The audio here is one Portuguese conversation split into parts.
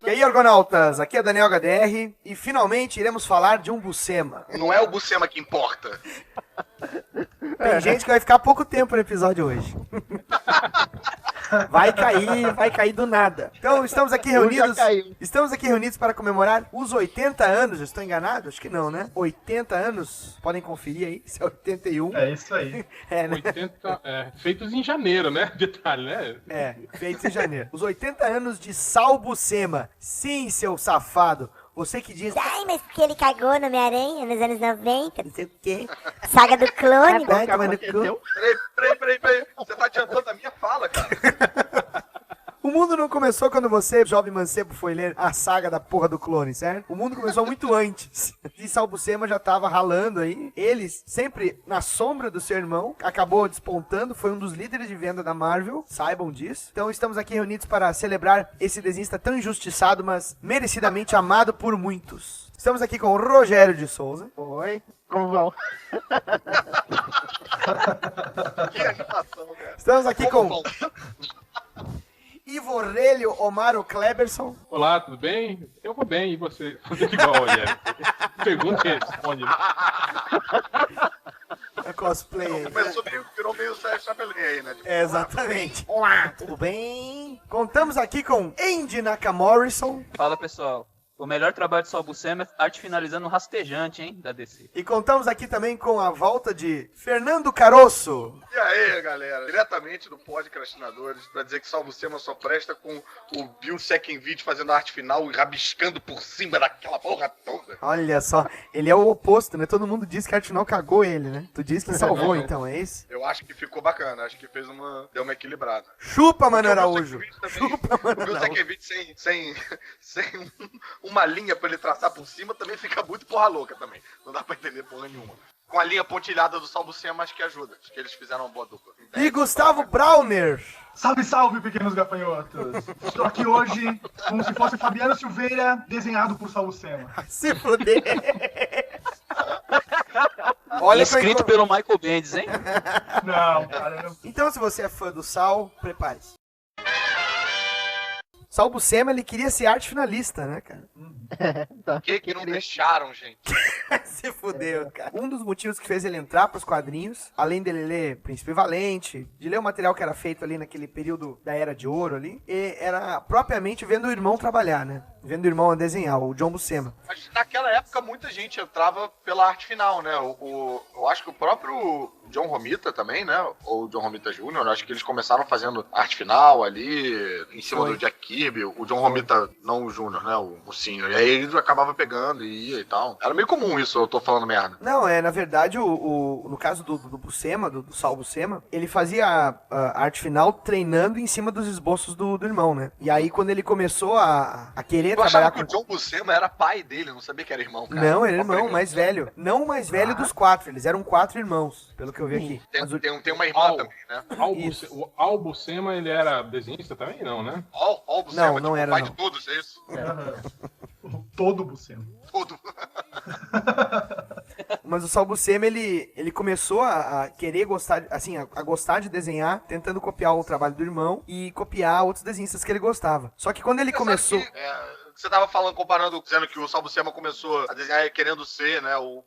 E aí, argonautas, aqui é Daniel HDR e finalmente iremos falar de um Buscema. Não é o Buscema que importa. Tem gente que vai ficar pouco tempo no episódio hoje. Vai cair do nada. Então, estamos aqui reunidos para comemorar os 80 anos. Eu estou enganado? Acho que não, né? 80 anos. Podem conferir aí, se é 81. É isso aí. É, né? 80, feitos em janeiro, né? Detalhe, né? É, feitos em janeiro. Os 80 anos de Sal Buscema. Sim, seu safado. Você que diz... Ai, mas porque ele cagou no Homem-Aranha nos anos 90, Não sei o quê. saga do clone. Vai tomar no cu. Peraí. Você tá adiantando a minha fala, cara. O mundo não começou quando você, jovem mancebo, foi ler a saga da porra do clone, certo? O mundo começou muito antes. E Sal Buscema já tava ralando aí. Ele, sempre na sombra do seu irmão, acabou despontando, foi um dos líderes de venda da Marvel, saibam disso. Então estamos aqui reunidos para celebrar esse desenhista tão injustiçado, mas merecidamente amado por muitos. Estamos aqui com o Rogério de Souza. Oi, como vão? Que animação, cara. Estamos aqui Como com vão? Ivo Aurélio Omaro Kleberson. Olá, tudo bem? Eu vou bem, e você? Tudo igual, Rogério. Pergunta e responde. É cosplay aí. Virou meio Sérgio Chapelin aí, né? Tipo, Exatamente. Olá, tudo bem? Contamos aqui com Andy Nakamorrison. Fala, pessoal. O melhor trabalho de Sal Buscema é arte finalizando um rastejante, hein, da DC. E contamos aqui também com a volta de Fernando Caroço. E aí, galera? Diretamente do Podcrastinadores, pra dizer que Sal Buscema só presta com o Bill Seckenvich fazendo a arte final e rabiscando por cima daquela porra toda. Olha só, ele é o oposto, né? Todo mundo diz que a arte final cagou ele, né? Tu disse que salvou, então, é isso? Eu acho que ficou bacana, acho que deu uma equilibrada. Chupa, Mano Porque o Araújo. Bill Seckenvich Chupa, também, Mano o Bill Araújo. Seckenvich sem uma linha pra ele traçar por cima também fica muito porra louca também. Não dá pra entender porra nenhuma. Com a linha pontilhada do Sal Buscema, acho que ajuda. Acho que eles fizeram uma boa dupla. E Gustavo Brauner. Salve, salve, pequenos gafanhotos! Estou aqui hoje como se fosse Fabiano Silveira, desenhado por Sal Buscema. Se fuder. Olha que eu Escrito pelo Michael Bendis, hein? Não, cara, não. Então, se você é fã do Sal, prepare-se. Sal Buscema, ele queria ser arte finalista, né, cara? Por que não deixaram, gente? Se fudeu, cara. Um dos motivos que fez ele entrar pros quadrinhos, além dele ler Príncipe Valente, de ler o material que era feito ali naquele período da Era de Ouro ali, era propriamente vendo o irmão trabalhar, né? Vendo o irmão a desenhar, o John Buscema. Mas naquela época muita gente entrava pela arte final, né? Eu acho que o próprio John Romita também, né? Ou John Romita Jr., eu acho que eles começaram fazendo arte final ali, em cima do Jack Kirby. O John Romita, não o Jr., né? O Senior. E aí ele acabava pegando e ia e tal. Era meio comum isso, eu tô falando merda. Não, na verdade, no caso do Buscema, do Sal Buscema, ele fazia a arte final treinando em cima dos esboços do irmão, né? E aí, quando ele começou a querer Eu achava trabalhar que o John Buscema era pai dele, eu não sabia que era irmão, cara. Não, ele era irmão, mais velho. Não o mais velho dos quatro, eles eram 4 irmãos, pelo que eu vi aqui. Mas Tem uma irmã também, né? Isso. O Al Buscema, ele era desenhista também? Não, né? All Buscema, Não era, pai não. de todos, é isso? Todo Buscema. Todo. Mas o Sal Buscema, ele começou a querer gostar, assim, a gostar de desenhar, tentando copiar o trabalho do irmão e copiar outros desenhistas que ele gostava. Só que quando ele começou... Você tava falando, comparando, dizendo que o Sal Buscema começou a desenhar querendo ser, né, o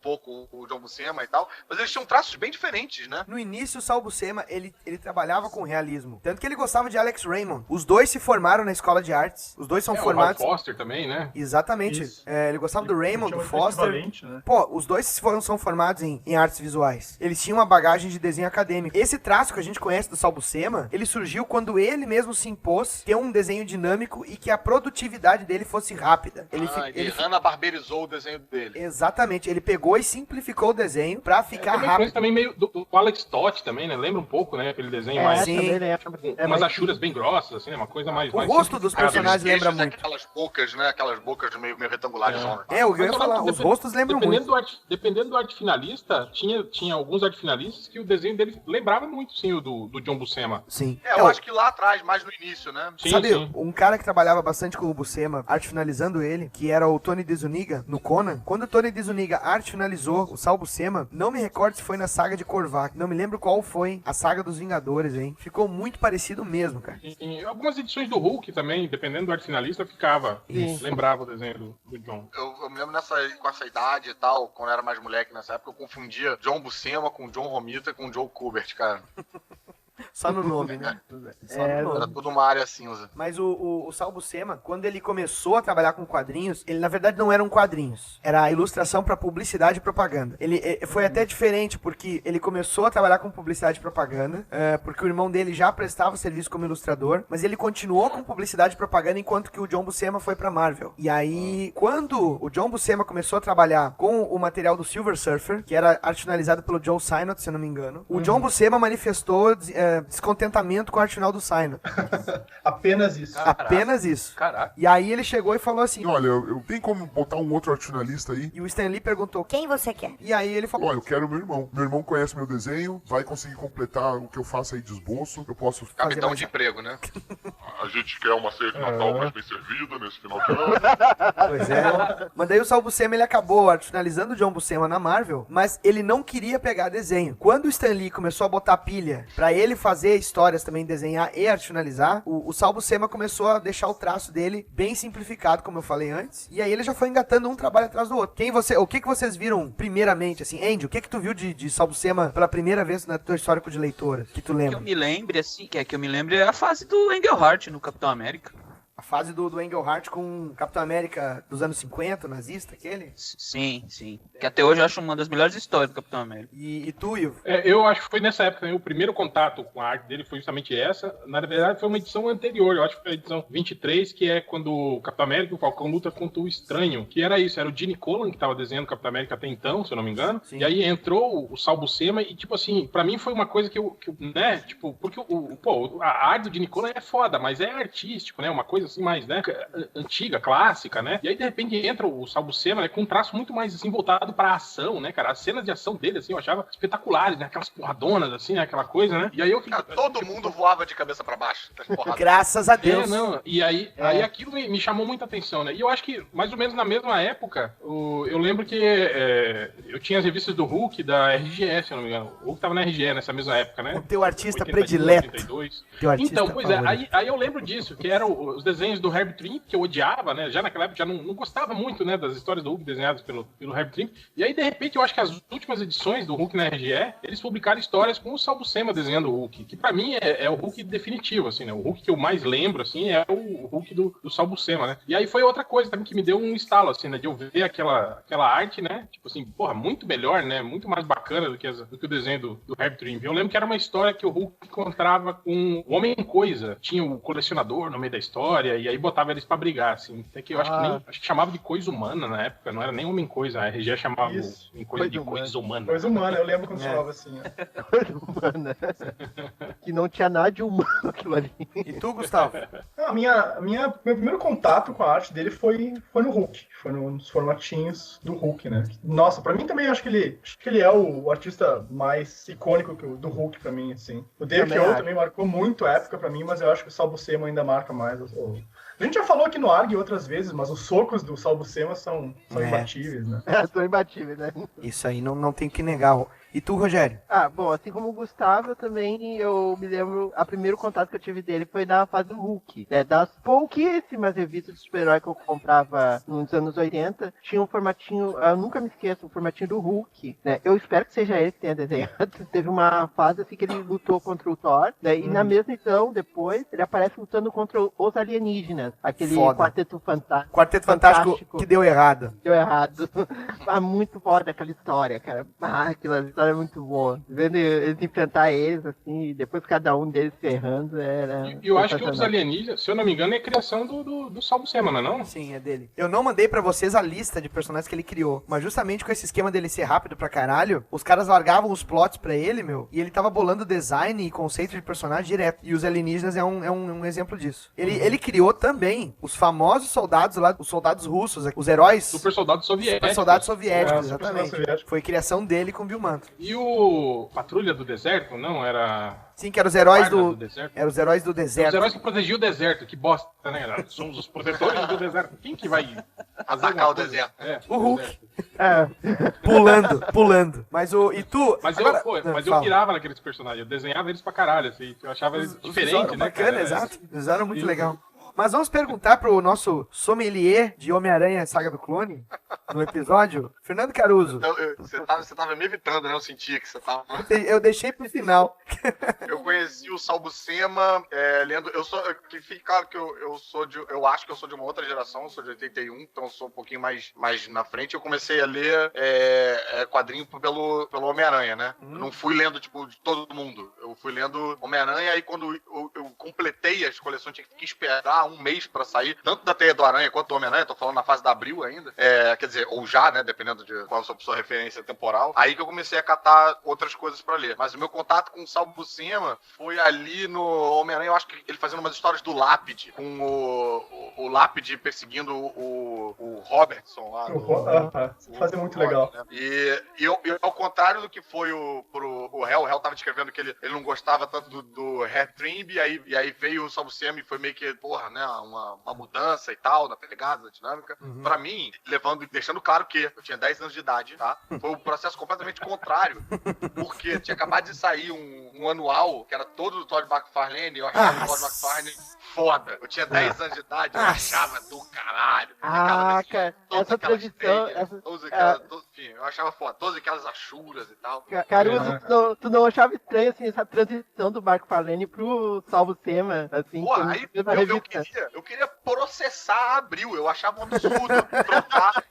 John Buscema e tal, mas eles tinham traços bem diferentes, né? No início, o Sal Buscema, ele trabalhava com realismo. Tanto que ele gostava de Alex Raymond. Os dois se formaram na escola de artes. Os dois são formados... O Hal Foster também, né? Exatamente. Ele gostava do Raymond, do Foster. Né? Pô, os dois são formados em artes visuais. Eles tinham uma bagagem de desenho acadêmico. Esse traço que a gente conhece do Sal Buscema, ele surgiu quando ele mesmo se impôs ter um desenho dinâmico e que a produtividade dele fosse rápida. Ele Hanna-barberizou o desenho dele. Exatamente. Ele pegou e simplificou o desenho pra ficar Também rápido. conheço também meio do Alex Toth também, né? Lembra um pouco, né? Aquele desenho mais... sim. Também lembro. Com umas achuras bem grossas, assim, né? Uma coisa mais... O mais rosto dos simplificada, personagens né? lembra Queixos, muito. Aquelas bocas, né? Aquelas bocas meio retangulares. O que eu ia falar. Os rostos lembram muito. Dependendo do arte finalista, tinha alguns arte finalistas que o desenho deles lembrava muito, sim, o do John Buscema. Sim. Eu acho que lá atrás, mais no início, né? Sim, Sabe, sim. um cara que trabalhava bastante com o Buscema, arte finalizando ele, que era o Tony DeZuniga no Conan. Quando o Tony DeZuniga arte finalizou o Sal Buscema, não me recordo se foi na saga de Korvac, não me lembro qual foi a saga dos Vingadores, hein? Ficou muito parecido mesmo, cara. Em algumas edições do Hulk também, dependendo do arte finalista, ficava. Lembrava o desenho do John. Eu me lembro com essa idade e tal, quando eu era mais moleque nessa época, eu confundia John Buscema com John Romita com Joe Kubert, cara. Só no nome, né? Só no Era nome. tudo uma área cinza. Mas o Sal Buscema, quando ele começou a trabalhar com quadrinhos, ele na verdade não eram quadrinhos. Era a ilustração para publicidade e propaganda. Ele foi até diferente, porque ele começou a trabalhar com publicidade e propaganda, porque o irmão dele já prestava serviço como ilustrador, mas ele continuou com publicidade e propaganda enquanto que o John Buscema foi pra Marvel. E aí, quando o John Buscema começou a trabalhar com o material do Silver Surfer, que era arte finalizado pelo Joe Sinnott, se eu não me engano, o John Buscema manifestou descontentamento com a arte final do Sinnott. Apenas isso. Caraca. Apenas isso. Caraca. E aí ele chegou e falou assim, Olha, eu tenho como botar um outro arte finalista aí? e o Stan Lee perguntou, Quem você quer? e aí ele falou, Olha, eu quero meu irmão. Meu irmão conhece meu desenho, vai conseguir completar o que eu faço aí de esboço. Eu posso Capitão mais- de emprego, né? A gente quer uma ceia de Natal mais bem servida nesse final de ano. Pois é. Mas daí o Sal Buscema, ele acabou arte finalizando o John Buscema na Marvel, mas ele não queria pegar desenho. Quando o Stan Lee começou a botar pilha pra ele fazer histórias também, desenhar e arte finalizar, o Sal Buscema começou a deixar o traço dele bem simplificado, como eu falei antes, e aí ele já foi engatando um trabalho atrás do outro. O que vocês viram primeiramente, assim, Andy, o que tu viu de Sal Buscema pela primeira vez na tua histórico de leitora, que tu Que eu lembra? me lembre, assim, que eu me lembre é a fase do Engelhart no Capitão América. A fase do Engelhart com o Capitão América dos anos 50, nazista, aquele? Sim, sim. Que até hoje eu acho uma das melhores histórias do Capitão América. E tu, Ivo? Eu acho que foi nessa época, né, o primeiro contato com a arte dele foi justamente essa. Na verdade, foi uma edição anterior, eu acho que foi a edição 23, que é quando o Capitão América e o Falcão luta contra o Estranho. Que era isso, era o Gene Colan que estava desenhando o Capitão América até então, se eu não me engano. Sim. E aí entrou o Sal Buscema e, tipo assim, pra mim foi uma coisa que eu né, tipo, porque a arte do Gene Colan é foda, mas é artístico, né, uma coisa assim mais, né, antiga, clássica, né? E aí, de repente, entra o Sal Buscema, né, com um traço muito mais, assim, voltado pra ação, né, cara? As cenas de ação dele, assim, eu achava espetaculares, né? Aquelas porradonas, assim, né? Aquela coisa, né? E aí eu Cara, todo mundo voava de cabeça pra baixo. Das porradas. Graças a Deus. não. E aí aquilo me chamou muita atenção, né? E eu acho que, mais ou menos na mesma época, eu lembro que eu tinha as revistas do Hulk, da RGS, se eu não me engano. O Hulk tava na RGE nessa mesma época, né? O teu artista 81, predileto. 82. Teu artista Então, pois é, favorito. aí eu lembro disso, que eram os desenhos do Herb Trimp, que eu odiava, né? Já naquela época já não gostava muito, né, das histórias do Hulk desenhadas pelo Herb Trimp. E aí, de repente, eu acho que as últimas edições do Hulk na RGE, eles publicaram histórias com o Sal Buscema desenhando o Hulk, que pra mim é o Hulk definitivo, assim, né? O Hulk que eu mais lembro, assim, é o Hulk do Sal Buscema, né? E aí foi outra coisa também que me deu um estalo, assim, né? De eu ver aquela arte, né? Tipo assim, porra, muito melhor, né? Muito mais bacana do que o desenho do Herb Trimp. Eu lembro que era uma história que o Hulk encontrava com o Homem-Coisa. Tinha o colecionador no meio da história, e aí botava eles pra brigar, assim. Até que eu acho que chamava de coisa humana na época, não era nem Homem-Coisa, a RG chamava Isso. em coisa de coisa humana. Coisa humana, eu lembro quando falava assim. Ó. Coisa humana. Que não tinha nada de humano aquilo ali. E tu, Gustavo? Não, meu primeiro contato com a arte dele foi no Hulk, foi nos formatinhos do Hulk, né? Nossa, pra mim também acho que ele é o artista mais icônico do Hulk pra mim, assim. O Dave Também Keough acho. também marcou muito a época pra mim, mas eu acho que o Sal Buscema ainda marca mais. A gente já falou aqui no ARG outras vezes, mas os socos do Sal Buscema são imbatíveis, né? São imbatíveis, né? Isso aí não tem que negar. E tu, Rogério? Ah, bom, assim como o Gustavo, também eu me lembro, o primeiro contato que eu tive dele foi na fase do Hulk. Né? Das pouquíssimas revistas de super-herói que eu comprava nos anos 80, tinha um formatinho, eu nunca me esqueço, um formatinho do Hulk. Né? Eu espero que seja ele que tenha desenhado. Teve uma fase assim que ele lutou contra o Thor, né? E na mesma edição, depois, ele aparece lutando contra os alienígenas. Aquele Foda. Quarteto Fantástico. Quarteto Fantástico que deu errado. Deu errado. Muito foda aquela história, cara. Aquela história é muito boa. Vendo eles enfrentar eles, assim, e depois cada um deles ferrando, era... E eu acho que os sensacional. alienígenas, se eu não me engano, é criação do Sal Buscema, não é não? Sim, é dele. Eu não mandei pra vocês a lista de personagens que ele criou, mas justamente com esse esquema dele ser rápido pra caralho, os caras largavam os plots pra ele, meu, e ele tava bolando design e conceito de personagem direto. E os alienígenas é um exemplo disso. Ele criou também os famosos soldados lá, os soldados russos, os heróis... Super soldado soviético. Super soldados soviéticos, Super soldado exatamente. soviético. Foi criação dele com o Bill Mantlo. E o Patrulha do Deserto, não? Era... Sim, que eram os heróis Guarda do... Deserto. Eram os heróis do Os deserto. heróis que protegiam o deserto, que bosta, né? Somos os protetores do deserto. Quem que vai fazer Atacar alguma o coisa? deserto. É, O Hulk. É. Pulando. Mas o... E tu... Mas, agora... eu fala. pirava naqueles personagens, eu desenhava eles pra caralho, assim, eu achava eles Os diferentes, visual né, bacana, cara? exato. Usaram muito Sim. legal. Mas vamos perguntar pro nosso sommelier de Homem-Aranha Saga do Clone, no episódio, Fernando Caruso. Você tava me evitando, né? Eu sentia que você tava... Eu deixei pro final. Eu conheci o Sal Buscema lendo. Que fique claro que eu sou de. Eu acho que eu sou de uma outra geração, eu sou de 81, então eu sou um pouquinho mais na frente. Eu comecei a ler quadrinho pelo Homem-Aranha, né? Eu não fui lendo, tipo, de todo mundo. Eu fui lendo Homem-Aranha, aí quando eu completei as coleções, tinha que esperar um mês pra sair, tanto da Teia do Aranha quanto do Homem-Aranha, tô falando na fase da Abril ainda. Quer dizer, ou já, né? Dependendo de qual a sua referência temporal. Aí que eu comecei a catar outras coisas pra ler. Mas o meu contato com o Sal Buscema foi ali no Homem-Aranha, eu acho que ele fazendo umas histórias do Lápide, com o Lápide perseguindo o Robertson lá. Fazia muito legal. Né? E ao contrário do que foi pro Hell, o Hell tava descrevendo que ele não gostava tanto do Hair Trimb, e aí veio o Sal Buscema e foi meio que, porra, né, uma mudança e tal, na pegada, da dinâmica. Pra mim, deixando claro que eu tinha 10 anos de idade, tá? Foi um processo completamente contrário, porque tinha acabado de sair um anual, que era todo do Todd McFarlane, e eu achava o Todd McFarlane foda. Eu tinha 10 anos de idade, eu achava do caralho. Cara, essa transição... Enfim, eu achava foda. Todas aquelas achuras e tal. Caruso, tu não achava estranho, assim, essa transição do Marco Farlane pro Salvo Sema, assim? Porra, aí eu queria processar a Abril. Eu achava um absurdo trocar.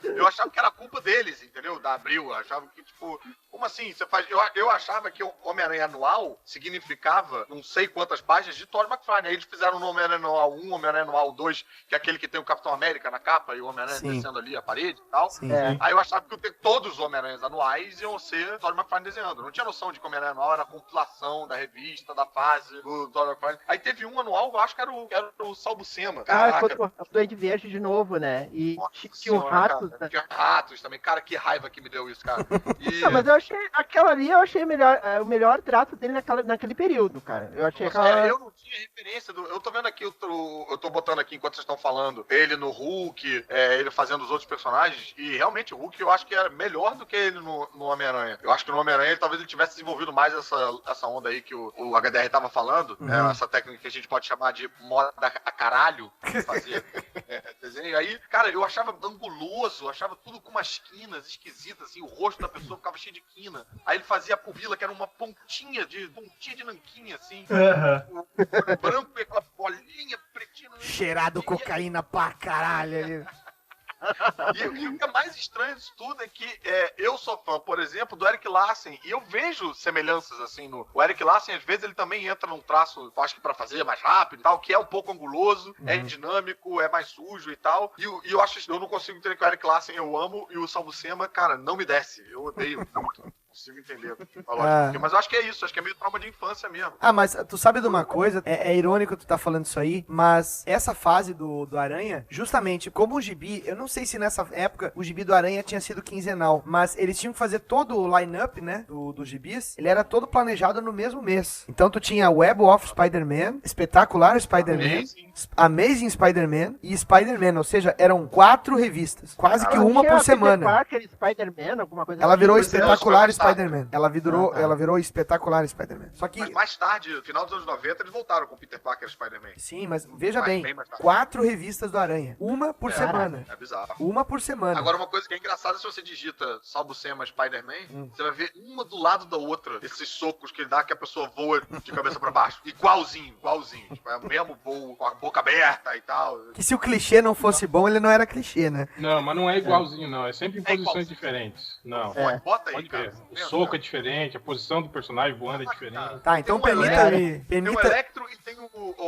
Eu achava que era culpa deles, entendeu? Da Abril. Eu achava que, tipo... Como assim? Você faz... Eu achava que o Homem-Aranha anual significava não sei quantas páginas de Todd McFarlane. Aí eles fizeram no Homem-Aranha anual 1, Homem-Aranha anual 2, que é aquele que tem o Capitão América na capa e o Homem-Aranha descendo ali a parede e tal. Aí eu achava que todos os Homem-Aranhas anuais iam ser Todd McFarlane desenhando. Eu não tinha noção de que o Homem-Aranha anual era a compilação da revista, da fase do Todd McFarlane. Aí teve um anual, eu acho que era o Sal Buscema. Foi o Duende Verde de novo, né? E tinha um Ratos. Cara, tinha Ratos também. Cara, que raiva que me deu isso, cara. Não, mas eu achei, aquela ali, o melhor traço dele naquele período, cara. Eu achei eu não tinha referência eu tô vendo aqui, eu tô botando aqui enquanto vocês estão falando, ele no Hulk, ele fazendo os outros personagens, e realmente o Hulk eu acho que era melhor do que ele no Homem-Aranha. Eu acho que no Homem-Aranha talvez ele tivesse desenvolvido mais essa onda aí que o HDR tava falando, essa técnica que a gente pode chamar de moda a caralho, que fazia desenho. Aí, cara, eu achava anguloso, achava tudo com umas quinas esquisitas, assim, o rosto da pessoa ficava cheio de quina. Aí ele fazia a pupila, que era uma pontinha de nanquinha, assim. O branco e aquela bolinha pretinha. Cheirado cocaína pra caralho. E o que é mais estranho disso tudo é que eu sou fã, por exemplo, do Eric Larsen, e eu vejo semelhanças, assim, o Eric Larsen, às vezes, ele também entra num traço, acho que pra fazer mais rápido e tal, que é um pouco anguloso, é dinâmico, é mais sujo e tal, e eu não consigo entender que o Eric Larsen eu amo, e o Sal Buscema, cara, não me desce, eu odeio muito. Consigo entender a lógica. Mas eu acho que é isso, acho que é meio trauma de infância mesmo. Mas tu sabe de uma coisa? É irônico tu tá falando isso aí, mas essa fase do Aranha, justamente como o gibi, eu não sei se nessa época o gibi do Aranha tinha sido quinzenal, mas eles tinham que fazer todo o line-up, né, do gibis, ele era todo planejado no mesmo mês. Então tu tinha Web of Spider-Man, Espetacular Spider-Man, Amazing Spider-Man e Spider-Man, ou seja, eram 4 revistas, quase que uma por semana. Parker, Spider-Man, alguma coisa Ela virou assim. Espetacular Spider-Man. Ela virou Espetacular Spider-Man. Só que... Mas mais tarde, no final dos anos 90, eles voltaram com o Peter Parker e Spider-Man. Sim, mas veja bem, 4 revistas do Aranha. Uma por semana. É bizarro. Uma por semana. Agora, uma coisa que é engraçada, se você digita Sal Buscema Spider-Man, você vai ver uma do lado da outra, esses socos que ele dá que a pessoa voa de cabeça pra baixo. Igualzinho. Tipo, é o mesmo voo, com a boca aberta e tal. Que se o clichê não fosse bom, ele não era clichê, né? Não, mas não é igualzinho, não. É sempre em posições diferentes. Não. Bota aí, Pode cara. ver. O soco é diferente, a posição do personagem voando é diferente. Tá, então Tem um Tem o permita... Electro e tem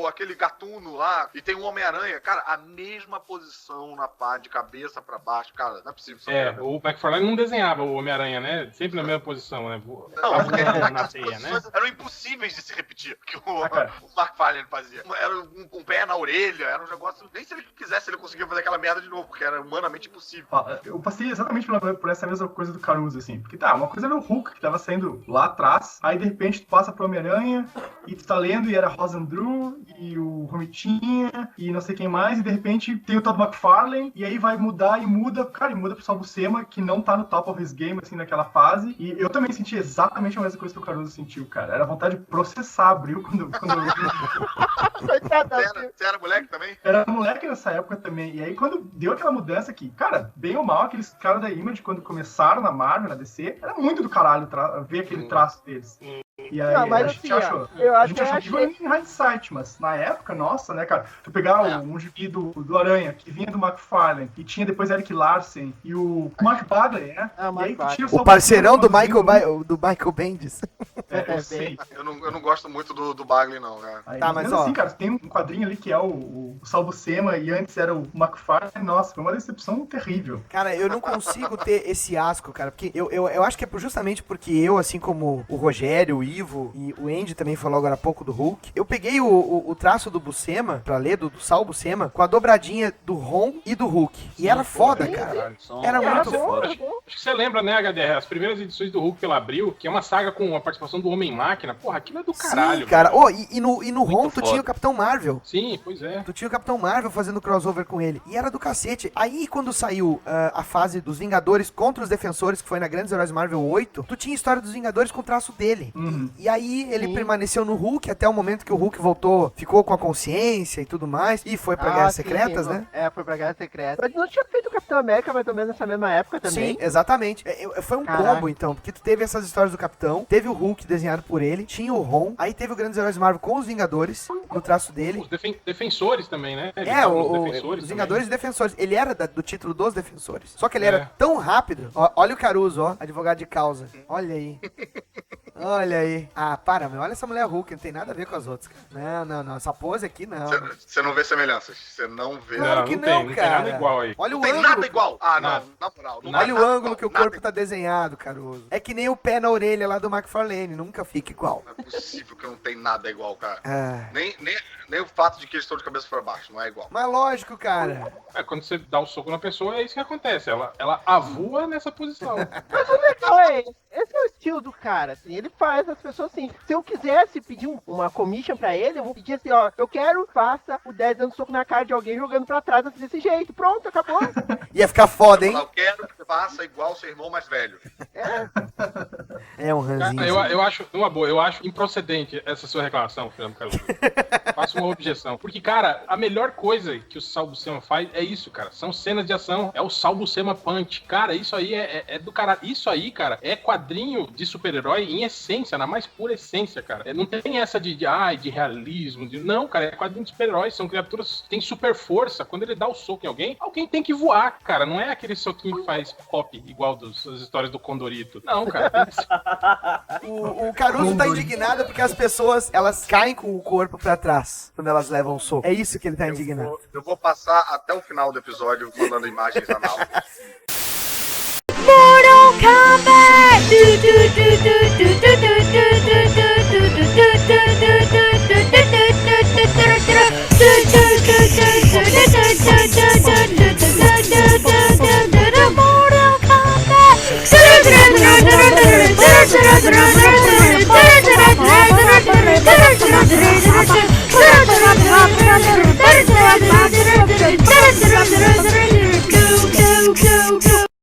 aquele gatuno lá, e tem o Homem-Aranha. Cara, a mesma posição na pá, de cabeça pra baixo. Cara, não é possível. O McFarlane não desenhava o Homem-Aranha, né? Sempre na mesma posição, né? Não, porque na teia, né? eram impossíveis de se repetir, que o McFarlane fazia. Era um pé na orelha, era um negócio... Nem se ele quisesse, ele conseguia fazer aquela merda de novo, porque era humanamente impossível. Eu passei exatamente por essa mesma coisa do Caruso, assim. Porque uma coisa era o Hulk que tava saindo lá atrás. Aí de repente tu passa pro Homem-Aranha e tu tá lendo e era Rosandrew e o Romitinha e não sei quem mais. E de repente tem o Todd McFarlane e aí vai mudar e muda. Cara, e muda pro Sal Buscema, que não tá no top of his game, assim, naquela fase. E eu também senti exatamente a mesma coisa que o Caruso sentiu, cara. Era vontade de processar Abril quando Você era moleque também? Era moleque nessa época também. E aí quando deu aquela mudança aqui, cara, bem ou mal, aqueles caras da Image, quando começaram na Marvel, na DC, era muito do caralho ver aquele traço deles. E aí Não, mas a gente assim, achou. eu A acho gente que achou que em hindsight, mas na época, nossa, né, cara? Tu pegar um gibi do Aranha, que vinha do McFarlane, e tinha depois Eric Larsen, e o Mark Bagley, né? Ah, e aí Mark tu tinha O parceirão do Michael Michael Bendis. eu sei. Eu não gosto muito do Bagley, não, né? Aí, Tá, mas mesmo ó. assim, cara, tem um quadrinho ali que é o Sal Buscema e antes era o McFarlane. Nossa, foi uma decepção terrível. Cara, eu não consigo ter esse asco, cara, porque eu acho que é justamente porque eu, assim como o Rogério, o Ivo e o Andy também falou agora há pouco do Hulk, eu peguei o traço do Buscema, pra ler, do Sal Buscema, com a dobradinha do Ron e do Hulk. E era foda, cara. Era muito foda. Acho que você lembra, né, HDR? As primeiras edições do Hulk pela Abril, que é uma saga com a participação do Homem-Máquina. Porra, aquilo é do caralho. Sim, cara. Oh, e no Ron tu foda. tinha o Capitão Marvel. Sim, pois é. Tu tinha o Capitão Marvel fazendo crossover com ele. E era do cacete. Aí, quando saiu a fase dos Vingadores contra os Defensores, que foi na Grandes Heróis Marvel 8, tu tinha a história dos Vingadores com o traço dele. E aí, ele permaneceu no Hulk até o momento que o Hulk voltou, ficou com a consciência e tudo mais. E foi pra Guerras Secretas, né? É, foi pra Guerras Secretas. Mas não tinha feito o Capitão América mais ou menos nessa mesma época também? Sim, exatamente. Foi um Caraca. combo, então, porque tu teve essas histórias do Capitão, teve o Hulk desenhado por ele, tinha o Ron, aí teve o Grandes Heróis Marvel com os Vingadores, no traço dele. Os defensores também, né? Ele tava nos defensores os também. Vingadores e Defensores. Ele era do título dos Defensores. Só que ele era tão rápido. Ó, olha o Caruso, ó, advogado de causa. Olha aí. Olha aí. Ah, para, meu. Olha essa mulher Hulk, não tem nada a ver com as outras, cara. Não. Essa pose aqui, não. Você não vê semelhanças. Você não vê. Claro Não, que não não, tem cara. nada igual aí. Olha Não o tem ângulo. nada igual. Ah, Nada. não. Na moral. Não Olha o nada, ângulo que o nada corpo tá desenhado, Caruso. É que nem o pé na orelha lá do McFarlane. Nunca fica igual. Não é possível que não tem nada igual, cara. Ah. Nem o fato de que eles estão de cabeça pra baixo, não é igual. Mas lógico, cara. Quando você dá o soco na pessoa, é isso que acontece. Ela avua nessa posição. Mas o legal é esse é o estilo do cara, assim, ele faz as pessoas assim, se eu quisesse pedir uma commission pra ele, eu vou pedir assim, ó, eu quero, faça o 10 dando soco na cara de alguém jogando pra trás assim, desse jeito, pronto, acabou. Ia ficar foda, hein? Eu quero que faça igual seu irmão mais velho. É um ranzinho. Cara, eu acho, numa boa, eu acho improcedente essa sua reclamação, Fernando Caruso. Faço uma objeção. Porque, cara, a melhor coisa que o Sal Buscema faz é isso, cara. São cenas de ação. É o Sal Buscema Punch. Cara, isso aí é do caralho. Isso aí, cara, é quadrinho de super-herói em essência, na mais pura essência, cara. Não tem essa de realismo. Não, cara, é quadrinho de super-herói. São criaturas que têm super força. Quando ele dá o soco em alguém tem que voar, cara. Não é aquele soquinho que faz pop igual das histórias do Condorito. Não, cara. Tem que ser... O Caruso tá indignado porque as pessoas, elas caem com o corpo pra trás quando elas levam um soco. É isso que ele tá indignado. Eu vou passar até o final do episódio mandando imagens análogas. Mortal Kombat! Mortal Kombat!